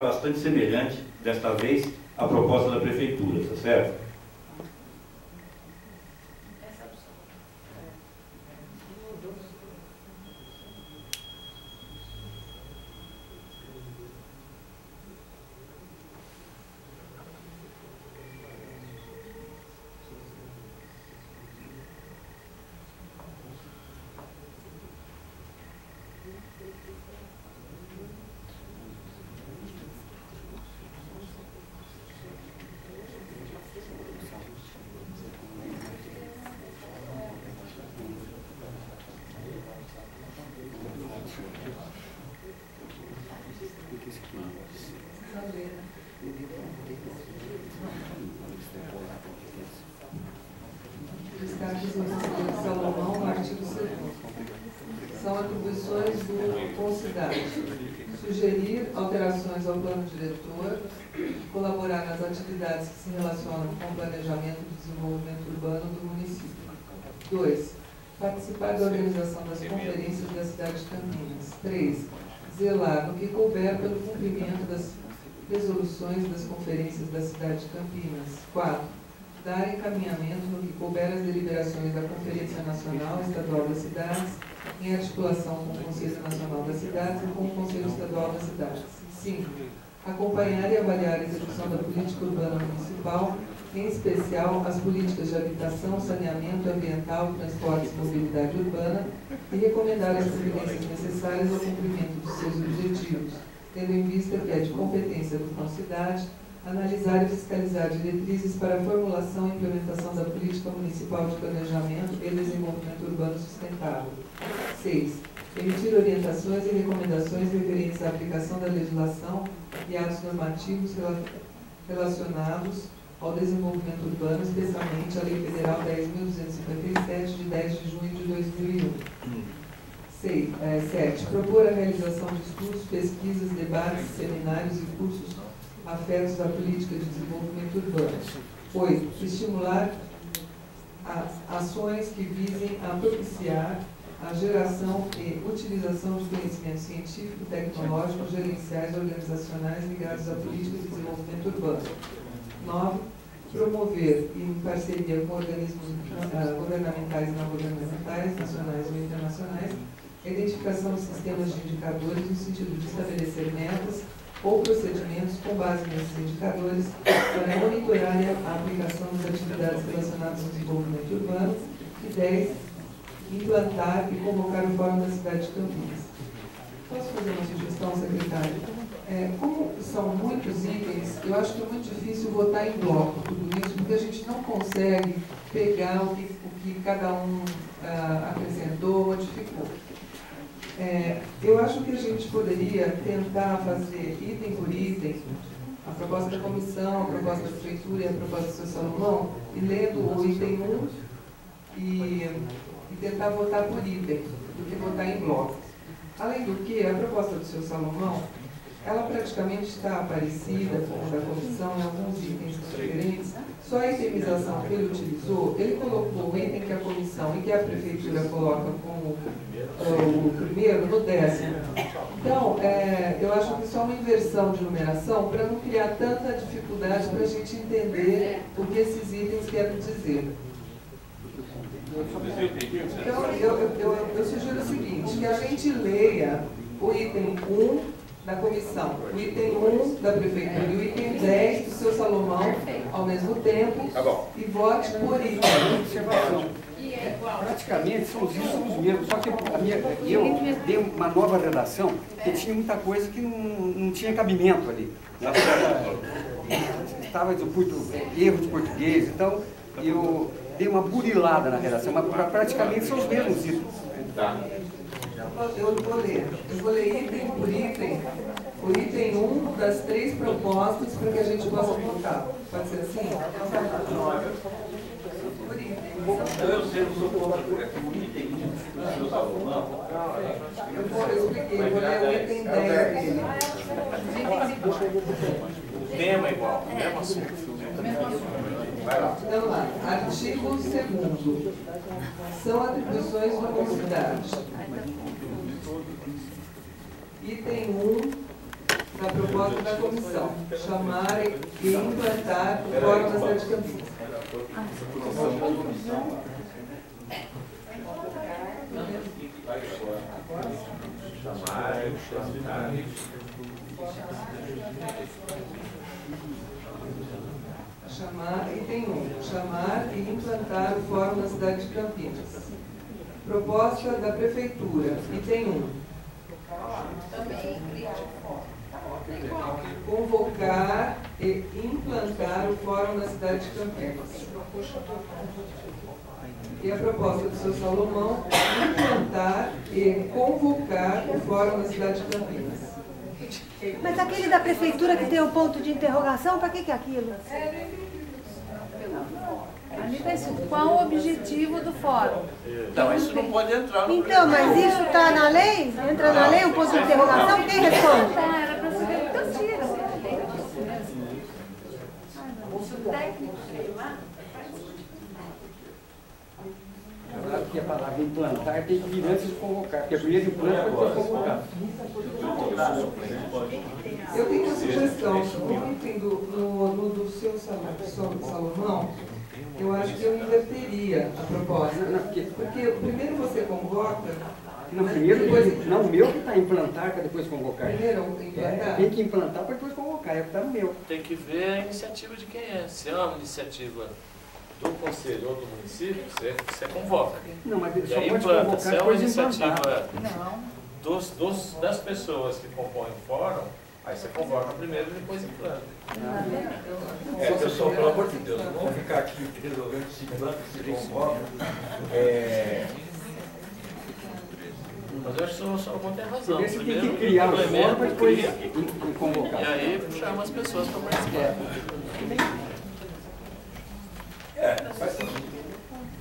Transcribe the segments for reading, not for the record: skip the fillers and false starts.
bastante semelhante, desta vez, à proposta da Prefeitura, tá certo? Salomão, no artigo 2º. São atribuições do Concidade. Sugerir alterações ao plano diretor, colaborar nas atividades que se relacionam com o planejamento e desenvolvimento urbano do município. 2. Participar da organização das conferências da cidade de Campinas. 3. Zelar no que couber pelo cumprimento das resoluções das conferências da cidade de Campinas. 4. Dar encaminhamento no que couber as deliberações da Conferência Nacional e Estadual das Cidades, em articulação com o Conselho Nacional das Cidades e com o Conselho Estadual das Cidades. 5. Acompanhar e avaliar a execução da política urbana municipal, em especial as políticas de habitação, saneamento ambiental, transportes e mobilidade urbana, e recomendar as providências necessárias ao cumprimento de seus objetivos, tendo em vista que é de competência do Concidade analisar e fiscalizar diretrizes para a formulação e implementação da política municipal de planejamento e desenvolvimento urbano sustentável. 6. Emitir orientações e recomendações referentes à aplicação da legislação e atos normativos relacionados ao desenvolvimento urbano, especialmente a Lei Federal 10.257, de 10 de junho de 2001. 7. Propor a realização de estudos, pesquisas, debates, seminários e cursos afetos à política de desenvolvimento urbano. 8. Estimular ações que visem a propiciar a geração e utilização de conhecimentos científico, tecnológico, gerenciais, organizacionais ligados à política de desenvolvimento urbano. 9. Promover, em parceria com organismos governamentais e não governamentais, nacionais ou internacionais, a identificação de sistemas de indicadores no sentido de estabelecer metas ou procedimentos com base nesses indicadores para monitorar a aplicação das atividades relacionadas ao desenvolvimento urbano. E 10. Implantar e convocar o Fórum da Cidade de Campinas. Posso fazer uma sugestão, secretário? Como são muitos itens, eu acho que é muito difícil votar em bloco tudo isso, porque a gente não consegue pegar o que cada um acrescentou, modificou. Eu acho que a gente poderia tentar fazer item por item a proposta da comissão, a proposta da prefeitura e a proposta do seu Salomão, e lendo o item 1 e tentar votar por item, do que votar em bloco. Além do que, a proposta do seu Salomão, ela praticamente está parecida com a da comissão em alguns itens diferentes. Só a itemização que ele utilizou, ele colocou o item que a comissão e que a prefeitura coloca como o primeiro no 10º. Então, eu acho que só uma inversão de numeração para não criar tanta dificuldade para a gente entender o que esses itens querem dizer. Então, eu sugiro o seguinte, que a gente leia o item 1 da comissão, o item 1 da prefeitura e o item 10 do seu Salomão ao mesmo tempo, e vote por item. Praticamente são os mesmos, só que eu dei uma nova redação que tinha muita coisa que não tinha cabimento ali. Estava erro de português, então eu dei uma burilada na redação, mas praticamente são os mesmos itens. Tá. Eu vou ler item por item, o item 1 das 3 propostas para que a gente possa votar. Pode ser assim? Por item. Eu sei o seu ponto, o item 1 do seu Salomão. Eu expliquei, eu vou ler o item 10 dele. O tema é igual, o mesmo assunto. Vai lá. Então lá, artigo 2º. São atribuições da Concidade. Item 1, da proposta da comissão. Chamar e implantar o Fórum da cidade de Campinas. Item 1. Chamar e implantar o Fórum da cidade de Campinas. Proposta da Prefeitura. Item 1. Convocar e implantar o Fórum da cidade de Campinas. E a proposta do seu Salomão, implantar e convocar o Fórum da cidade de Campinas. Mas aquele da prefeitura que tem um ponto de interrogação, para que é aquilo? Ali está isso. Qual o objetivo do fórum? Não, isso não pode entrar no Então, mas isso está na lei? Entra na lei um ponto de interrogação? Quem responde? Tá, era para saber. Então tira. Claro que a palavra implantar tem que vir antes de convocar, porque primeiro implanta para depois convocar. Eu tenho uma sugestão. No item do seu Salomão, eu acho que eu inverteria a proposta. Porque primeiro você convoca. Não, primeiro, depois, não, o meu que está implantar para depois convocar. Primeiro implantar? Tem que implantar para depois convocar, é o que está no meu. Tem que ver a iniciativa de quem é. Se é uma iniciativa do conselho ou do município, você convoca. Não, mas ele E só aí pode implanta. convocar Se é uma depois de iniciativa Não. das pessoas que compõem o fórum, aí você convoca primeiro e depois implanta. Pessoal, pelo amor de Deus, não vamos ficar aqui resolvendo se planta, se convoca. Mas eu acho que o Salomão tem razão. Porque você tem Primeiro que criar o fórum implementa, para depois cria, convocar. e aí chama as pessoas para participar. Faz sentido.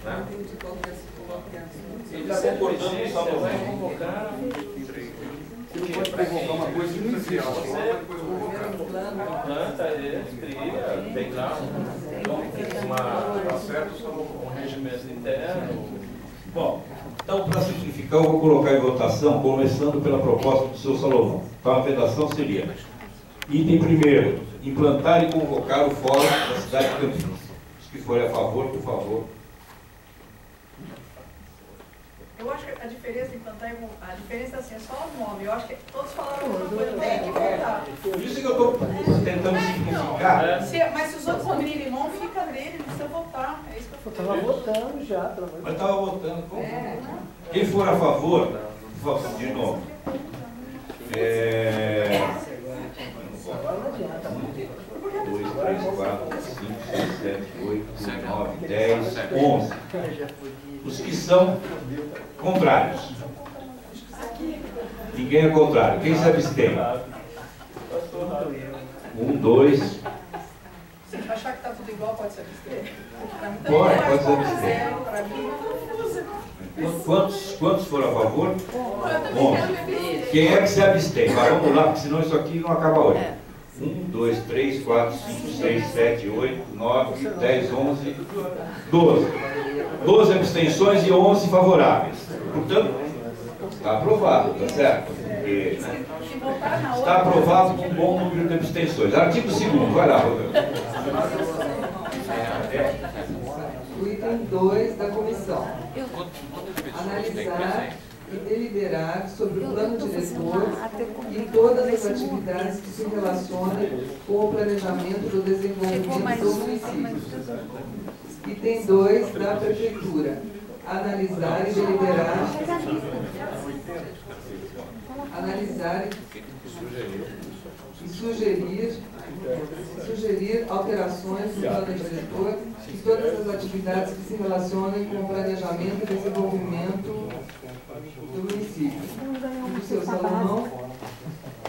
Né? Ele está concordando com o Você Salomão. vai convocar. Você não pode convocar uma coisa que não existe. Implanta, cria, tem lá um regimento interno. Bom, então, para simplificar, eu vou colocar em votação, começando pela proposta do seu Salomão. Então, a vedação seria: item primeiro, implantar e convocar o Fórum da cidade de Campinas. Os que forem a favor, por favor. Eu acho que a diferença de implantar e convocar, a diferença assim, é só o nome. Eu acho que todos falaram a mesma coisa, tem que votar. Por isso que eu estou tentando simplificar. Mas se os outros abrirem mão, fica nele, não precisa votar. É isso que eu Estava votando já, pelo amor de Mas estava votando. Quem for a favor, por favor, de novo. 2, 3, 4, 5, 6, 7, 8, 9, 10, 11. Os que são contrários. Ninguém é contrário. Quem se abstém? 1, 2. Se achar que está tudo igual, pode se abster? Pode se abster. Para mim, Quantos foram a favor? 11. Quem é que se abstém? Mas vamos lá, porque senão isso aqui não acaba hoje. 1, 2, 3, 4, 5, 6, 7, 8, 9, 10, 11, 12. 12 abstenções e 11 favoráveis. Portanto, está aprovado, tá certo? Porque, né, está aprovado com um bom número de abstenções. Artigo 2º, vai lá, Roberto. O item 2 da comissão. Analisar e deliberar sobre o plano diretor e todas as atividades que se relacionem com o planejamento do desenvolvimento do município. Item 2 da prefeitura. Analisar e deliberar. Analisar e sugerir alterações no plano diretor e todas as atividades que se relacionem com o planejamento e desenvolvimento do município. Do seu Salomão,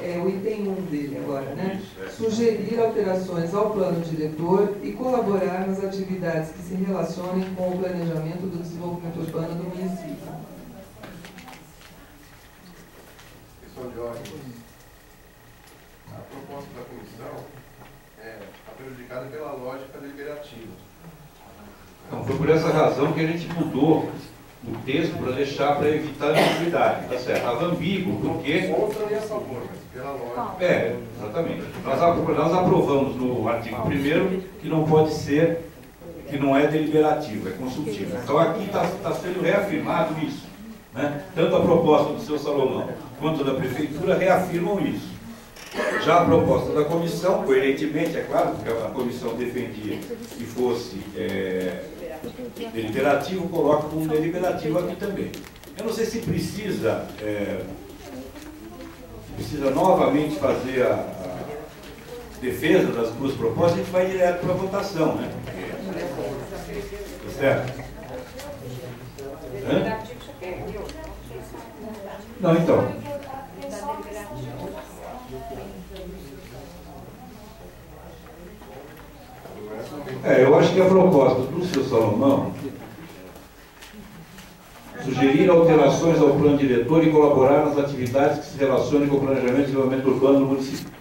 é o item 1 dele agora, né? Sugerir alterações ao plano diretor e colaborar nas atividades que se relacionem com o planejamento do desenvolvimento urbano do município. Questão de ordem. A proposta da comissão está prejudicada pela lógica deliberativa. Então, foi por essa razão que a gente mudou o texto para deixar, para evitar a ambiguidade, tá certo? Estava ambíguo, porque... Contra e a favor, mas pela lógica. Exatamente. Nós aprovamos no artigo 1º que não pode ser, que não é deliberativo, é consultivo. Então aqui está sendo reafirmado isso, né? Tanto a proposta do seu Salomão quanto da Prefeitura reafirmam isso. Já a proposta da comissão, coerentemente, é claro, porque a comissão defendia que fosse deliberativo, coloca como deliberativo aqui também. Eu não sei se precisa novamente fazer a defesa das duas propostas, a gente vai direto para a votação, né? Tá certo? Hã? Não, então. Eu acho que a proposta do seu Salomão sugerir alterações ao plano diretor e colaborar nas atividades que se relacionem com o planejamento e desenvolvimento urbano do município.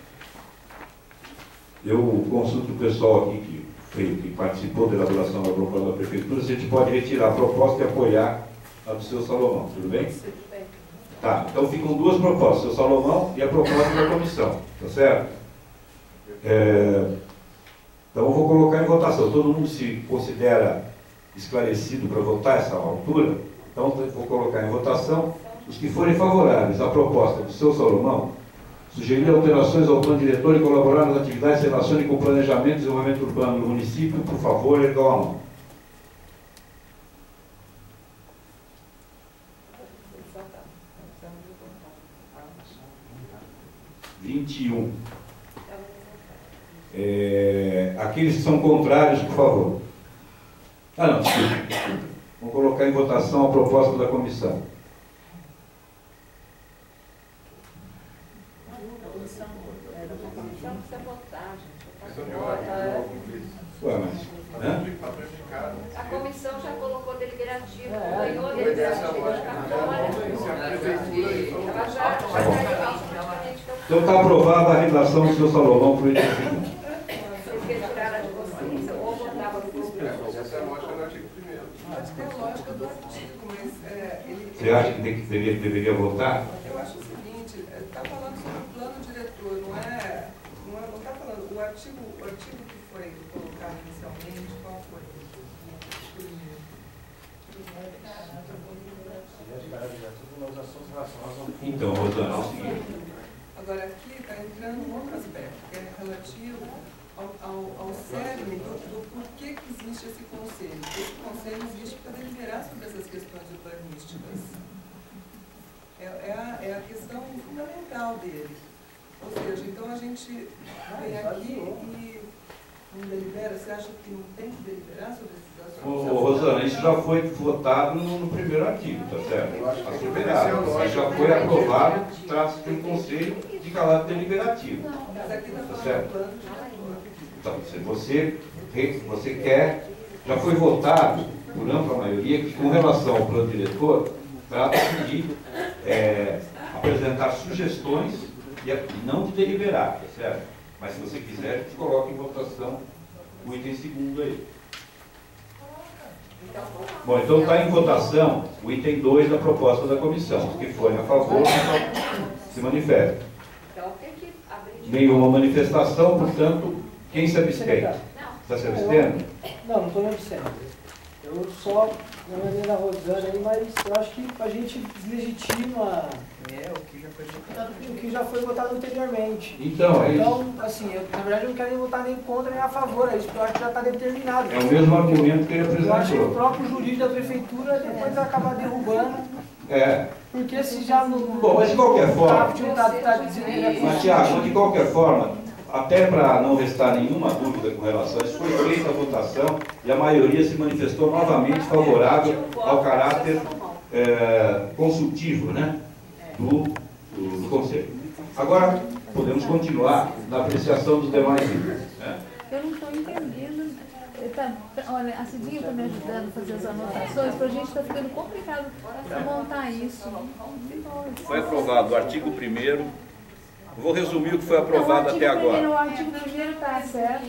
Eu consulto o pessoal aqui que participou da elaboração da proposta da Prefeitura, se a gente pode retirar a proposta e apoiar a do seu Salomão, tudo bem? Tá, então ficam duas propostas, o seu Salomão e a proposta da comissão, tá certo? Então eu vou colocar em votação. Todo mundo se considera esclarecido para votar essa altura? Então eu vou colocar em votação os que forem favoráveis à proposta do seu Salomão, sugerir alterações ao plano diretor e colaborar nas atividades que se relacionem com o planejamento e desenvolvimento urbano do município, por favor, ergam a mão. Aqueles que são contrários, por favor. Não, desculpa. Vamos colocar em votação a proposta da comissão. A comissão já colocou deliberativo, ganhou deliberativo. Então está aprovada a redação do seu Salomão para o item seguinte. Vocês retiraram de vocês ou votavam no grupo? Essa é a lógica do artigo 1º. Acho que é a lógica do artigo, mas ele... Você acha que deveria votar? Eu acho o seguinte, está falando sobre o plano diretor, não está falando, o artigo que foi colocado inicialmente, qual foi? Então, Rosana, é o seguinte. Agora aqui está entrando um outro aspecto, que é relativo ao cerne do porquê que existe esse conselho. Esse conselho existe para deliberar sobre essas questões urbanísticas. É a questão fundamental dele. Ou seja, então a gente vem aqui e não delibera. Você acha que não tem que deliberar sobre esses assuntos? Rosana, isso já foi votado no primeiro artigo, tá certo? A superado. Isso já foi aprovado, trata-se de um conselho de caráter deliberativo. Mas aqui está falando certo? do plano diretor. Então, você quer, já foi votado por ampla maioria que com relação ao plano diretor, trata-se de apresentar sugestões e não de deliberar, tá certo? Mas se você quiser, a gente coloca em votação o item segundo aí. Bom, então está em votação o item 2 da proposta da comissão. Os que forem a favor, se manifestam. Então tem que abrir. Nenhuma manifestação, portanto, quem se abstém? Está se abstendo? Não estou me abstendo. Eu só, na maneira da Rosana aí, mas eu acho que a gente deslegitima o que já foi votado anteriormente. Então, é isso. Então, assim, na verdade eu não quero nem votar nem contra nem a favor, é isso que eu acho que já está determinado. É o mesmo argumento que ele Eu acho que o apresentou. próprio jurídico da prefeitura depois vai acabar derrubando, É. porque se já no... Bom, mas de qualquer forma, tá dizendo que é mas Tiago, de qualquer forma, até para não restar nenhuma dúvida com relação a isso, foi feita a votação e a maioria se manifestou novamente favorável ao caráter consultivo, né, do Conselho. Agora, podemos continuar na apreciação dos demais itens. Né? Eu não estou entendendo. Olha, a Cidinha está me ajudando a fazer as anotações, para a gente está ficando complicado para montar isso. Foi aprovado o artigo 1º. Vou resumir o que foi aprovado até agora. O artigo 1º está certo.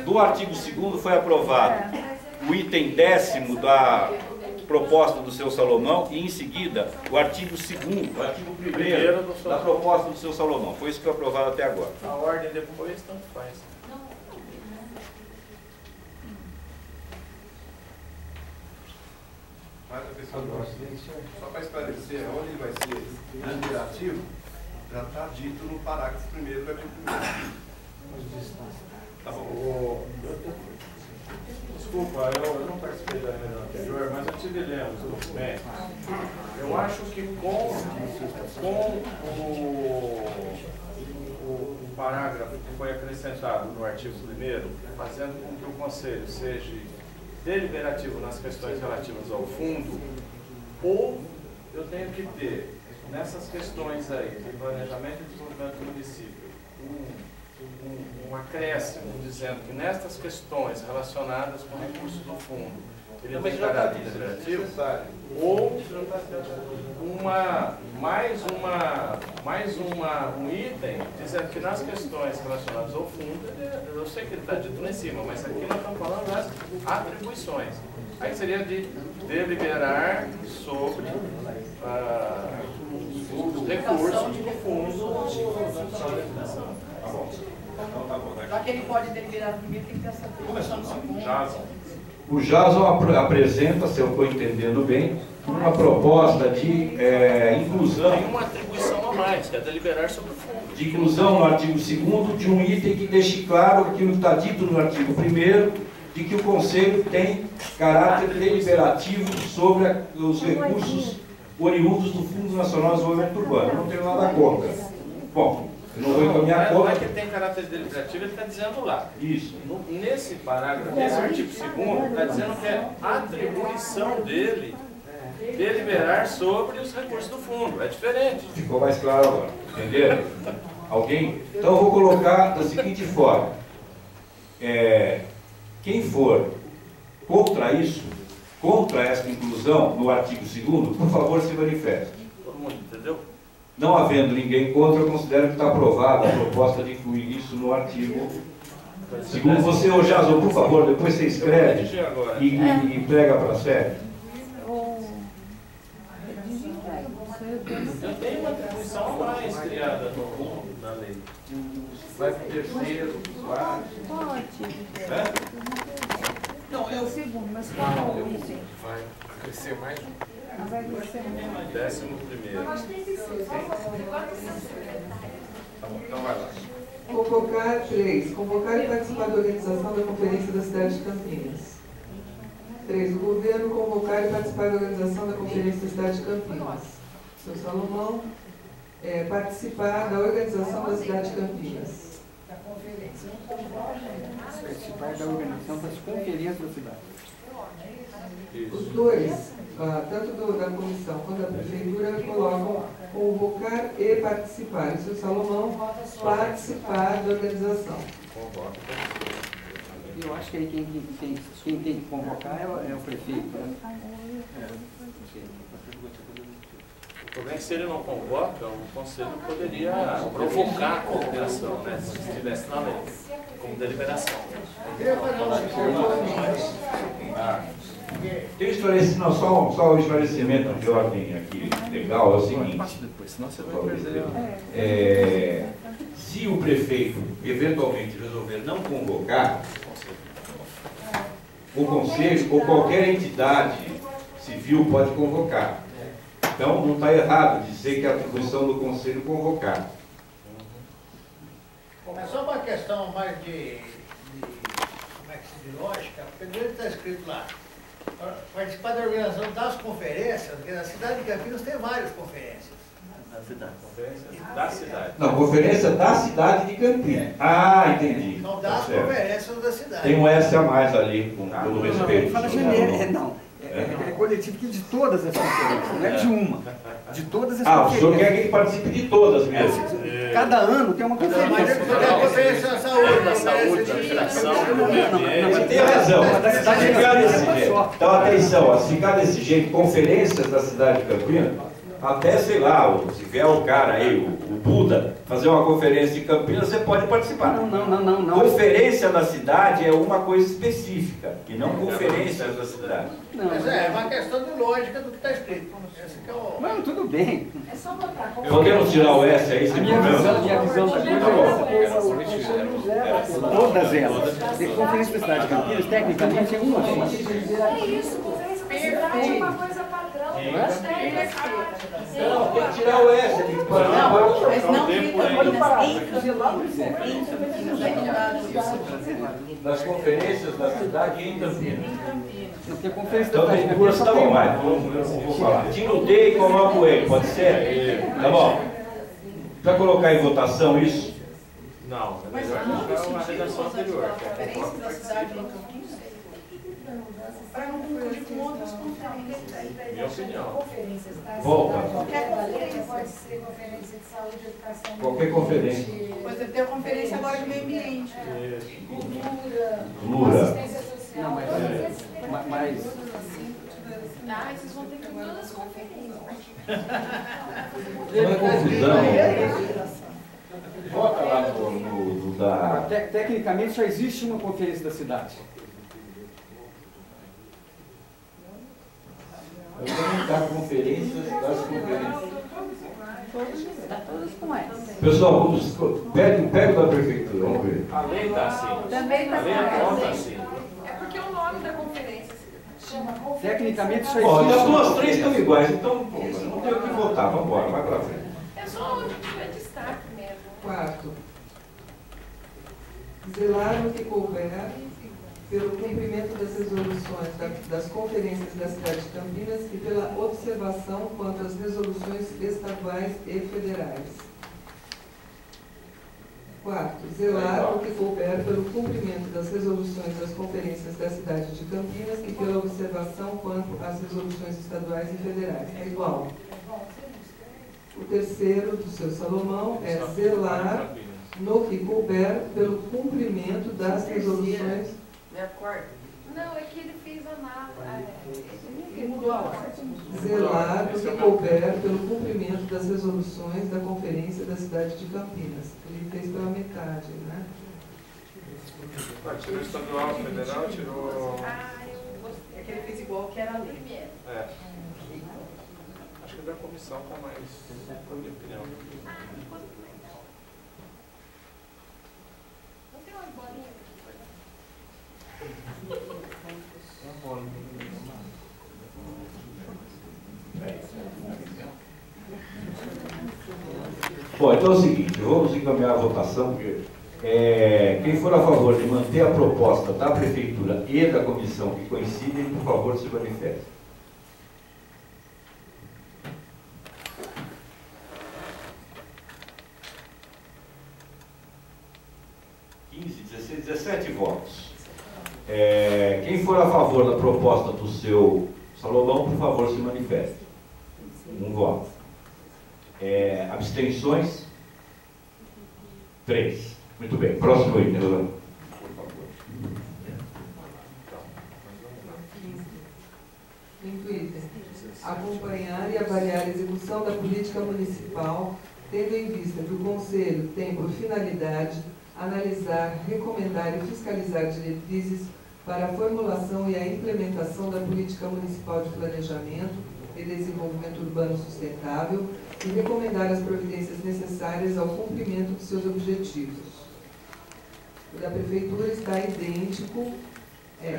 Do artigo 2º foi aprovado o item 10º da proposta do seu Salomão e, em seguida, o artigo 2º, o artigo 1º da proposta do seu Salomão. Foi isso que foi aprovado até agora. A ordem depois, tanto faz. Só para esclarecer, onde vai ser deliberativo, já está dito no parágrafo 1º do artigo 1º. Tá bom. Desculpa, eu não participei da reunião anterior, mas eu tive lendo os documentos. Eu acho que com o parágrafo que foi acrescentado no artigo 1º, fazendo com que o Conselho seja deliberativo nas questões relativas ao fundo, ou eu tenho que ter, nessas questões aí, de planejamento e desenvolvimento do município, um acréscimo dizendo que nestas questões relacionadas com recursos do fundo, ele tem caráter deliberativo, ou um item dizendo que nas questões relacionadas ao fundo, eu sei que ele está dito lá em cima, mas aqui nós estamos falando das atribuições. Aí seria de deliberar sobre os recursos do fundo. Já que ele pode deliberar primeiro, tem que ter essa comissão do segundo. O Jason apresenta, se eu estou entendendo bem, uma proposta de inclusão. Tem uma atribuição a mais, que é deliberar sobre o fundo. De inclusão no artigo 2º de um item que deixe claro aquilo que está dito no artigo 1º, de que o Conselho tem caráter deliberativo sobre os recursos oriundos do Fundo Nacional de Desenvolvimento Urbano. Eu não tenho nada contra. Bom, eu não vou encaminhar Não contra. é que tem caráter deliberativo, ele está dizendo lá. Isso. Nesse parágrafo, nesse artigo 2º, está dizendo que é atribuição dele deliberar sobre os recursos do fundo. É diferente. Ficou mais claro agora. Entenderam? Alguém? Então eu vou colocar da seguinte forma. Quem for contra isso, contra essa inclusão no artigo 2º, por favor, se manifeste. Todo mundo entendeu? Não havendo ninguém contra, eu considero que está aprovada a proposta de incluir isso no artigo. Segundo você, ô Jason, por favor, depois você escreve e prega para as férias. Eu tenho uma atribuição a mais criada na lei. Vai para o terceiro, quarto. Pode. Não, é o segundo, mas qual é o item? Vai crescer mais um. Vai crescer mais um. 11º. Nós tem que ser. Tá bom, então vai lá. Convocar 3. Convocar e participar da organização da Conferência da Cidade de Campinas. 3. O governo convocar e participar da organização da Conferência da Cidade de Campinas. Seu Salomão, participar da organização da Cidade de Campinas. Participar da organização das conferências da cidade. Os dois, tanto da comissão quanto da prefeitura, colocam convocar e participar. E seu Salomão, participar da organização. Eu acho que aí quem tem que convocar é o prefeito. Né? O problema é que se ele não convoca, o Conselho poderia provocar a convocação, né? Se estivesse na lei, como deliberação. Tem esclarecimento, só um esclarecimento de ordem aqui legal, é o seguinte. Senão você vai perder. Se o prefeito eventualmente resolver não convocar, o Conselho ou qualquer entidade civil pode convocar. Então, não está errado dizer que é a atribuição do Conselho convocar. Bom, é só uma questão mais de lógica. Primeiro está escrito lá, participar da organização das conferências, porque na cidade de Campinas tem várias conferências. Da cidade. Conferência da cidade. Não, conferência da cidade de Campinas. Ah, entendi. Então, das conferências da cidade. Tem um S a mais ali, com todo respeito. Fala genérico, é coletivo que de todas as conferências, não é de uma. De todas as conferências. O senhor quer que ele participe de todas mesmo? Cada ano tem uma conferência. Mas ele pode ter a conferência da saúde, da saúde, da educação, do meio ambiente. Você tem razão. Se ficar desse jeito, então atenção, se ficar desse jeito, conferências da cidade de Campinas, Até, sei lá, se vier o cara aí, o Buda, fazer uma conferência em Campinas, você pode participar. Não. Conferência da cidade é uma coisa específica, e não conferências da cidade. Mas é uma questão de lógica do que está escrito. Esse que é o... Não, tudo bem. É só botar. Podemos tirar o S aí, sem problema? Minha visão da todas elas. De conferência da cidade de Campinas, tecnicamente, é uma só. É isso, conferência da cidade é uma coisa padrão. Não, tem que tirar o S ali. Mas não em Campinas, Nas conferências da cidade e em Campinas. Não, porque a conferência Então, da cidade tá bom, mas eu vou falar. Tira o D e coloca o E, pode ser? Tá bom. Para colocar em votação isso? Não, Mas melhor não deixar no uma sentido redação anterior. da conferência da cidade em Campinas, para não confundir com outras conferências. Minha opinião. Volta. Qualquer conferência. Pode ser conferência de saúde, educação. Qualquer conferência. Por exemplo, tem a conferência agora de meio ambiente. Lura. Assistência social. Não, mas Ah, vocês vão ter que ir em todas as conferências. Não é confusão. Bota lá no da... Tecnicamente só existe uma conferência da cidade. Eu vou aumentar conferências das conferências. Todos com S. Pessoal, pega da prefeitura, vamos ver. A lei está assim. Também está A lei aponta assim. É porque o nome da conferência chama conferência. Tecnicamente só Bom, existe as uma duas três conferência. estão iguais, então pô, não tem o que votar, vamos embora, vai pra frente. É só onde tiver destaque mesmo. Quarto, zelar no que couber pelo cumprimento das resoluções das conferências da cidade de Campinas e pela observação quanto às resoluções estaduais e federais. Quarto, zelar no que couber pelo cumprimento das resoluções das conferências da cidade de Campinas e pela observação quanto às resoluções estaduais e federais. É igual. O terceiro do seu Salomão é zelar no que couber pelo cumprimento das resoluções. É a quarta. Não, é que ele fez a nave. Ele mudou a ordem. Zelar no que couber pelo cumprimento das resoluções da Conferência da cidade de Campinas. Ele fez pela metade, né? Tirou estadual, federal, tirou... Eu gostei. É que ele fez igual que era a lei. Primeiro. É. Acho que da comissão está mais, na minha opinião. Não tem uma bolinha? Bom, então é o seguinte, vamos encaminhar a votação, porque quem for a favor de manter a proposta da Prefeitura e da Comissão que coincidem, por favor, se manifeste. (15, 16, 17 votos. Quem for a favor da proposta do seu Salomão, por favor, se manifeste. Um voto. Abstenções? 3. Muito bem. Próximo item, Rosana. Por favor. Quinto item. Acompanhar e avaliar a execução da política municipal, tendo em vista que o Conselho tem por finalidade analisar, recomendar e fiscalizar diretrizes para a formulação e a implementação da política municipal de planejamento e desenvolvimento urbano sustentável e recomendar as providências necessárias ao cumprimento de seus objetivos. O da Prefeitura está idêntico,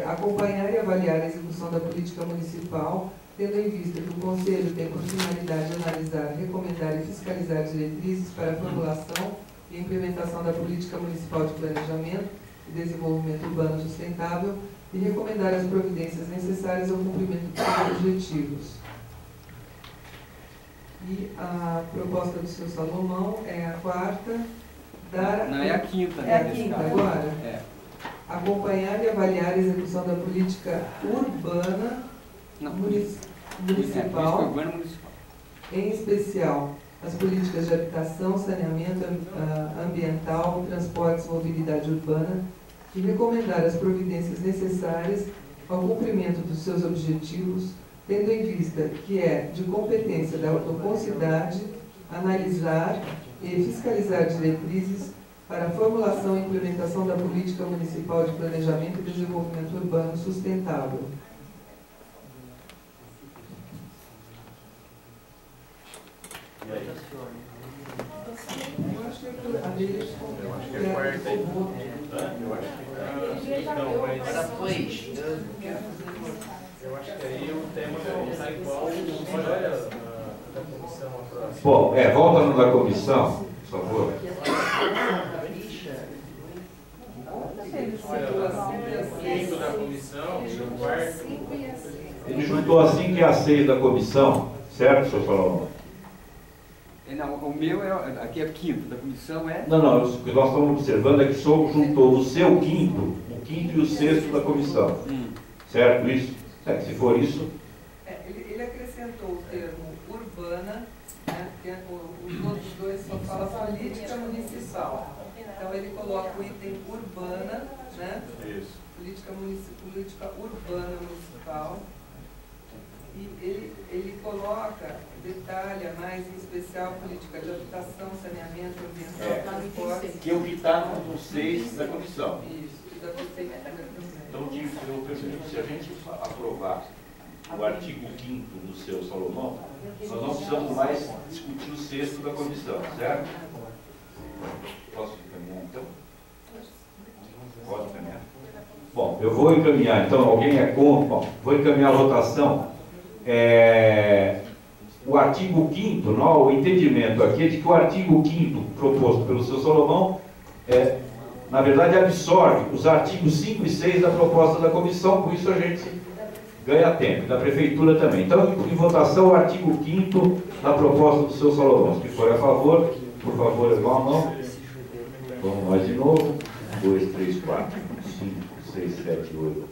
acompanhar e avaliar a execução da política municipal, tendo em vista que o Conselho tem por finalidade analisar, recomendar e fiscalizar diretrizes para a formulação e implementação da política municipal de planejamento e desenvolvimento urbano sustentável e recomendar as providências necessárias ao cumprimento de seus objetivos. E a proposta do seu Salomão é a quarta. Não, é a quinta. É a quinta agora? É. Acompanhar e avaliar a execução da política urbana municipal, em especial as políticas de habitação, saneamento ambiental, transportes e mobilidade urbana, e recomendar as providências necessárias ao cumprimento dos seus objetivos, tendo em vista que é de competência da autoconcidade analisar e fiscalizar diretrizes para a formulação e implementação da política municipal de planejamento e desenvolvimento urbano sustentável. Eu acho que a deles é quarta aí. Eu acho que aí o tema vai estar igual da comissão próxima. Bom, volta no da comissão, por favor. Quinto da comissão e o quarto. Ele juntou a 5 e a 6 da comissão, certo, senhor Salomão? Não, o meu aqui é quinto, da comissão é... Não, o que nós estamos observando é que só juntou o seu quinto, o quinto e o sexto da comissão. Certo isso? Se for isso... Ele acrescentou o termo urbana, né, porque os outros dois só falam política municipal. Então ele coloca o item urbana, né? Isso. Política urbana municipal. E ele coloca, detalha mais em especial política de habitação, saneamento, ambiental, transporte. Que é o que está no 6 da comissão. Isso, que da prefeitura também. Então, eu pergunto, se a gente aprovar o artigo 5º do seu Salomão, nós não precisamos mais discutir o 6º da comissão, certo? Posso encaminhar, então? Pode encaminhar? Bom, eu vou encaminhar, então, alguém é contra? Bom, vou encaminhar a votação. O artigo 5º, o entendimento aqui é de que o artigo 5º proposto pelo seu Salomão, na verdade, absorve os artigos 5 e 6 da proposta da comissão, por isso a gente ganha tempo, da prefeitura também. Então, em votação, o artigo 5º da proposta do seu Salomão. Se for a favor, por favor, levar a mão. Vamos mais de novo. 2, 3, 4, 5, 6, 7, 8,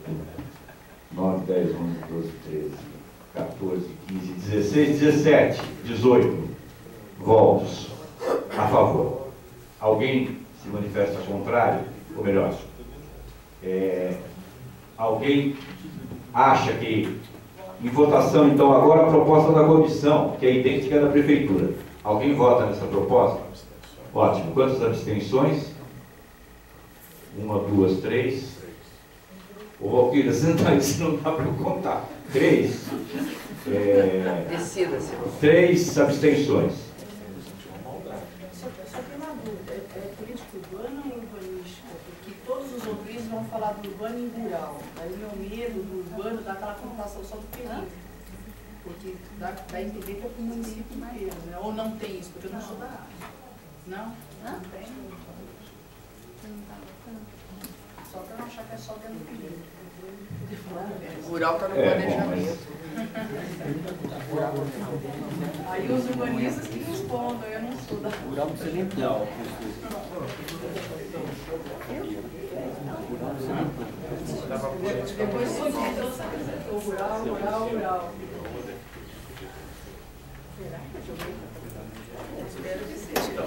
9, 10, 11, 12, 13, 14, 15, 16, 17, 18 votos a favor. Alguém se manifesta contrário? Ou melhor, alguém acha que, em votação, então, agora a proposta da comissão, que é idêntica da prefeitura. Alguém vota nessa proposta? Ótimo. Quantas abstenções? 1, 2, 3. Ô, Valquíria, senta aí, se não dá para eu contar. 3. Decida-se. 3 abstenções. Só tem uma dúvida, é política urbana ou urbanística? Porque todos os ouvintes vão falar do urbano e rural. Aí o meu medo do urbano dá aquela conotação só do período. Porque dá a entender que é para o município inteiro, né? Ou não tem isso, porque eu não sou da área. Não? Não tem. Só para não achar que é só dentro do período. O rural está no planejamento. Aí os urbanistas que respondam, eu não sou da área. O rural não precisa nem não. Depois o rural. Espero que seja.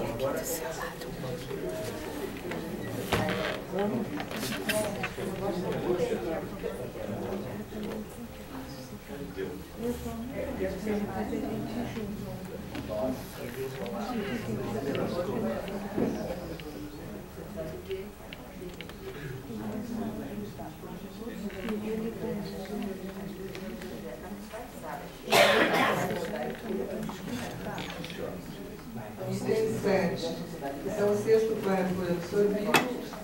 Item 7. Então, o 6º foi absorvido,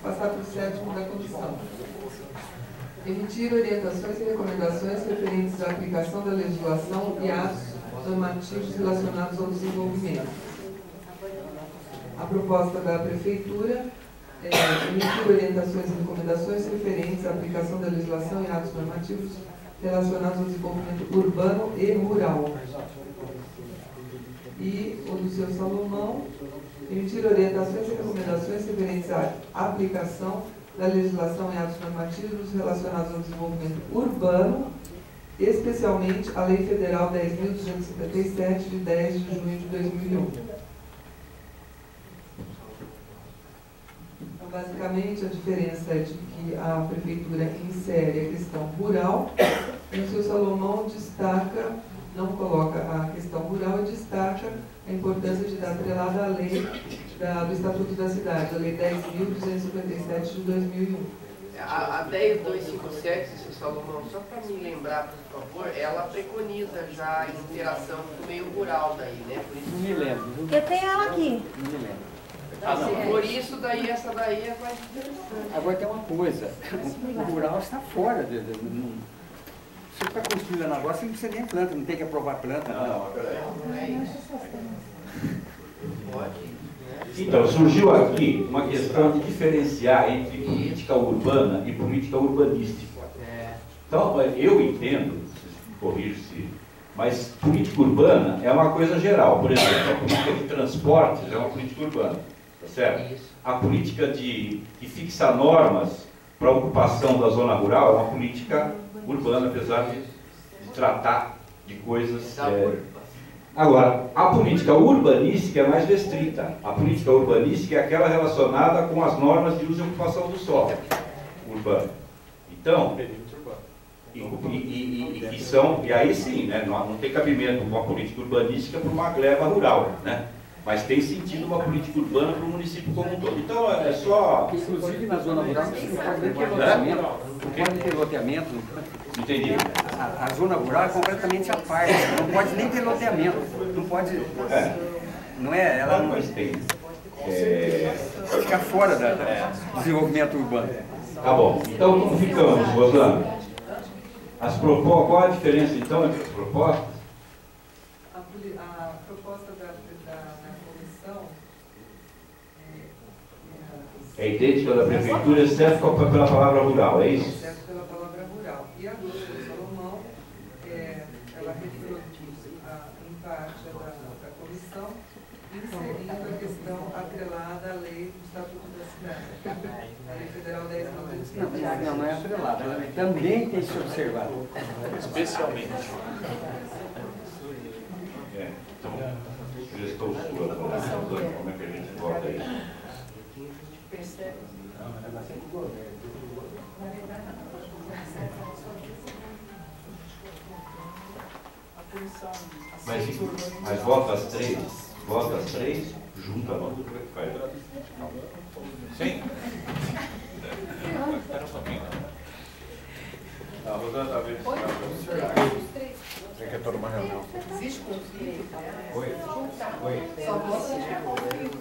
passar para o 7º da comissão. Emitir orientações e recomendações referentes à aplicação da legislação e atos normativos relacionados ao desenvolvimento. A proposta da prefeitura é emitir orientações e recomendações referentes à aplicação da legislação e atos normativos relacionados ao desenvolvimento urbano e rural. E o do seu Salomão, emitir orientações e recomendações referentes à aplicação da legislação e atos normativos relacionados ao desenvolvimento urbano, especialmente a Lei Federal 10.257, de 10 de junho de 2001. Então, basicamente, a diferença é de que a prefeitura insere a questão rural E o senhor Salomão destaca, não coloca a questão rural e destaca a importância de estar atrelada à lei do Estatuto da Cidade, a Lei 10.257 de 2001. A 10.257, seu Salomão, só para me lembrar, por favor, ela preconiza já a interação com o meio rural daí, né? Por isso Não me lembro. Eu tenho ela aqui. Não me lembro. Se for isso, daí essa daí é mais interessante. Agora tem uma coisa, o rural está fora. Você está construindo um negócio, você não precisa nem planta, não tem que aprovar planta. Não, peraí. Então, surgiu aqui uma questão de diferenciar entre política urbana e política urbanística. Então, eu entendo, me corrijo se, mas política urbana é uma coisa geral. Por exemplo, a política de transportes é uma política urbana, tá certo? A política que fixa normas para a ocupação da zona rural é uma política urbana, apesar de tratar de coisas... Agora, a política urbanística é mais restrita. A política urbanística é aquela relacionada com as normas de uso e ocupação do solo urbano. Então, e aí sim, né, não tem cabimento uma política urbanística para uma gleba rural, né? Mas tem sentido uma política urbana para o município como um todo. Então, é só... Inclusive na zona rural não pode nem ter loteamento. Não pode ter loteamento. Entendi. A zona rural é completamente à parte. Não pode nem ter loteamento. Não pode... Não é? Ela não tem. Fica fora do desenvolvimento urbano. Tá bom. Então, como ficamos, Rosana? Qual a diferença, então, entre as propostas? A proposta da comissão é idêntica da prefeitura, exceto pela palavra rural, é isso? Exceto pela palavra rural. E a do Salomão, ela reproduz em parte da comissão, inserindo a questão atrelada à lei do Estatuto da Cidade, a Lei Federal 10.257. Não é atrelada, ela também tem que ser observada. Especialmente. Então, sugestão sua, como é que a gente vota isso? Mas vota as três? Vota as três? Junta, não? Como é que faz? Sim? Espera um pouquinho. A Rosana está vendo. Você quer tomar uma reunião? Existe conflito? Oi. Só vota de conflito.